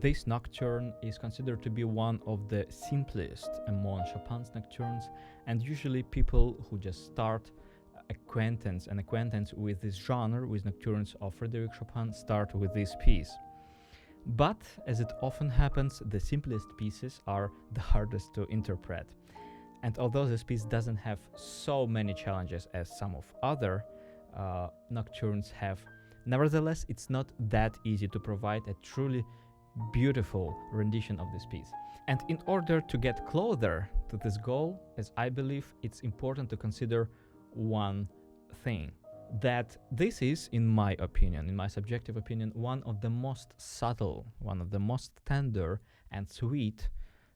This nocturne is considered to be one of the simplest among Chopin's nocturnes, and usually people who just start acquaintance with this genre, with nocturnes of Frédéric Chopin, start with this piece. But, as it often happens, the simplest pieces are the hardest to interpret. And although this piece doesn't have so many challenges as some of other nocturnes have, nevertheless, it's not that easy to provide a truly beautiful rendition of this piece. And in order to get closer to this goal, as I believe, it's important to consider one thing. That this is, in my opinion, in my subjective opinion, one of the most subtle, one of the most tender and sweet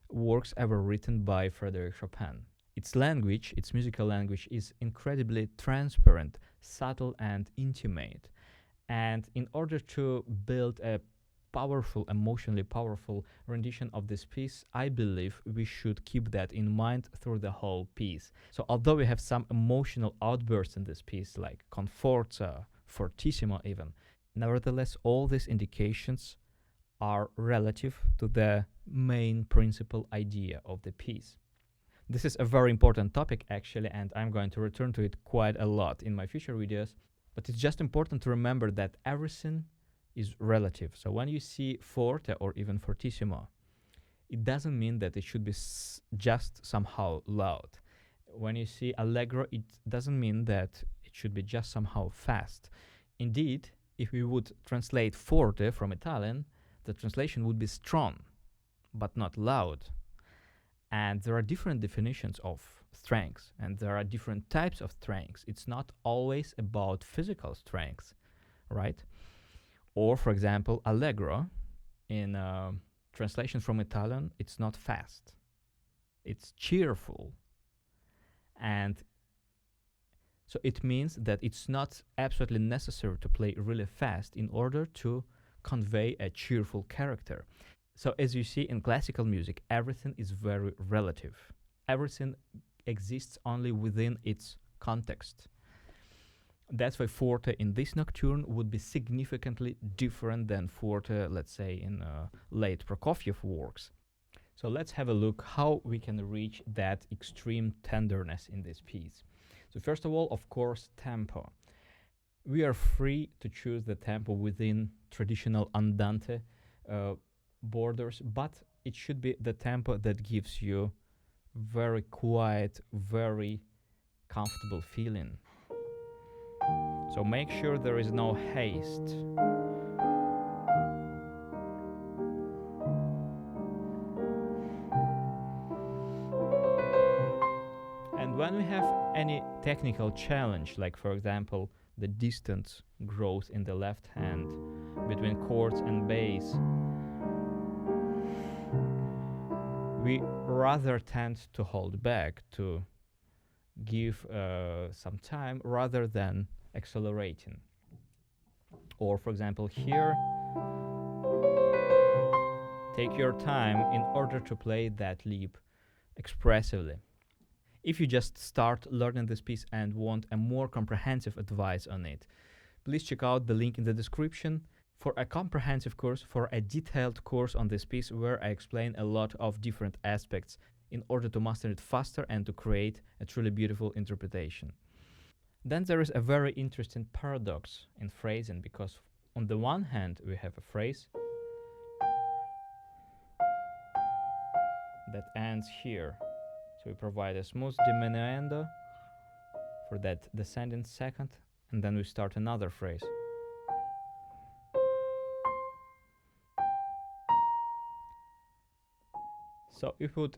works ever written by Frédéric Chopin. Its language, its musical language, is incredibly transparent, subtle and intimate. And in order to build a powerful, emotionally powerful rendition of this piece, I believe we should keep that in mind through the whole piece. So although we have some emotional outbursts in this piece, like con forza, fortissimo even, nevertheless all these indications are relative to the main principal idea of the piece. This is a very important topic actually, and I'm going to return to it quite a lot in my future videos, but it's just important to remember that everything is relative. So when you see forte or even fortissimo, it doesn't mean that it should be just somehow loud. When you see allegro, it doesn't mean that it should be just somehow fast. Indeed, if we would translate forte from Italian, the translation would be strong, but not loud. And there are different definitions of strength, and there are different types of strength. It's not always about physical strength, right? Or, for example, allegro, in translation from Italian, it's not fast. It's cheerful. And so it means that it's not absolutely necessary to play really fast in order to convey a cheerful character. So as you see in classical music, everything is very relative. Everything exists only within its context. That's why forte in this nocturne would be significantly different than forte, let's say, in late Prokofiev works. So let's have a look how we can reach that extreme tenderness in this piece. So first of all, of course, tempo. We are free to choose the tempo within traditional andante borders, but it should be the tempo that gives you very quiet, very comfortable feeling. So make sure there is no haste. And when we have any technical challenge, like for example, the distance growth in the left hand between chords and bass, we rather tend to hold back, to give some time rather than accelerating. Or for example here, take your time in order to play that leap expressively. If you just start learning this piece and want a more comprehensive advice on it, please check out the link in the description for a comprehensive course, for a detailed course on this piece where I explain a lot of different aspects in order to master it faster and to create a truly beautiful interpretation. Then there is a very interesting paradox in phrasing, because on the one hand we have a phrase that ends here. So we provide a smooth diminuendo for that descending second, and then we start another phrase. So if we would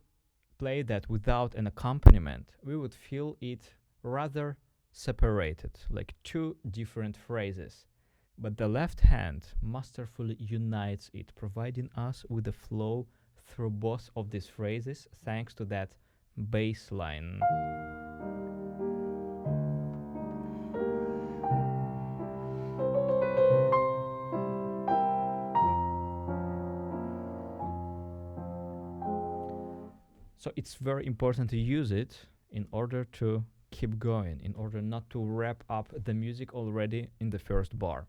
play that without an accompaniment, we would feel it rather separated, like two different phrases. But the left hand masterfully unites it, providing us with a flow through both of these phrases thanks to that bass line. So it's very important to use it in order to keep going, in order not to wrap up the music already in the first bar.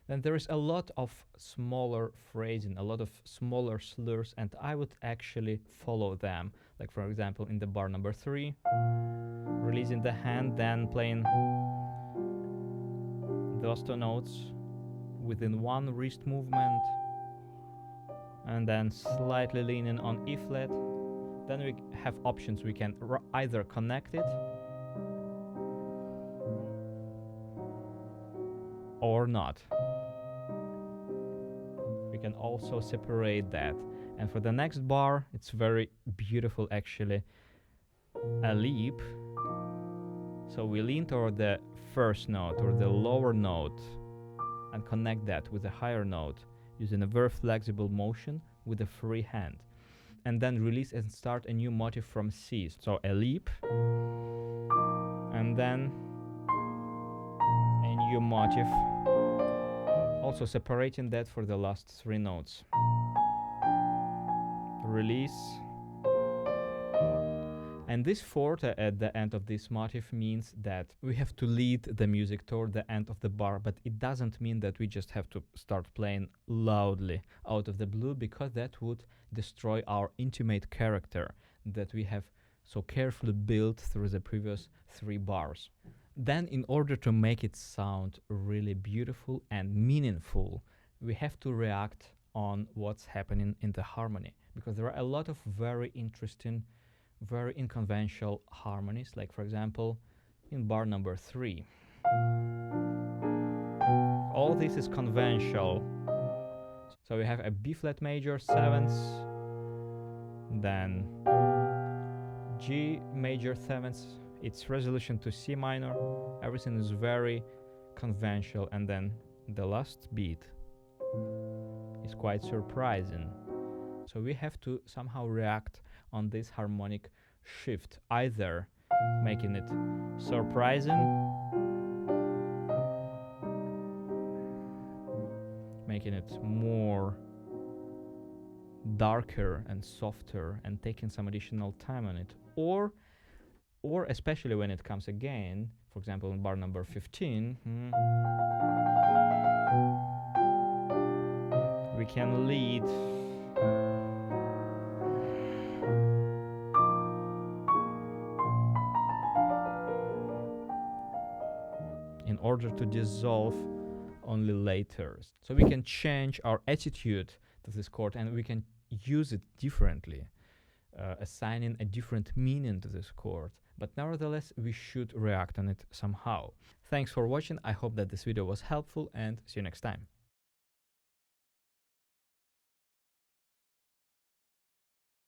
Then there is a lot of smaller phrasing, a lot of smaller slurs, and I would actually follow them. Like for example, in the bar number 3, releasing the hand, then playing those 2 notes within 1 wrist movement, and then slightly leaning on E flat. Then we have options. We can either connect it or not. We can also separate that. And for the next bar, it's very beautiful actually. A leap. So we lean toward the first note or the lower note and connect that with a higher note using a very flexible motion with a free hand. And then release and start a new motif from C. So a leap. And then a new motif. Also separating that for the last 3 notes. Release. And this forte at the end of this motif means that we have to lead the music toward the end of the bar, but it doesn't mean that we just have to start playing loudly out of the blue, because that would destroy our intimate character that we have so carefully built through the previous 3 bars. Then in order to make it sound really beautiful and meaningful, we have to react on what's happening in the harmony, because there are a lot of very interesting, very unconventional harmonies, like for example in bar number 3. All this is conventional. So we have a B flat major 7th, then G major 7th, its resolution to C minor. Everything is very conventional, and then the last beat is quite surprising. So we have to somehow react on this harmonic shift, either making it surprising, making it more darker and softer and taking some additional time on it, or especially when it comes again, for example in bar number 15, we can lead in order to dissolve only later. So we can change our attitude to this chord and we can use it differently, assigning a different meaning to this chord. But nevertheless, we should react on it somehow. Thanks for watching. I hope that this video was helpful, and see you next time.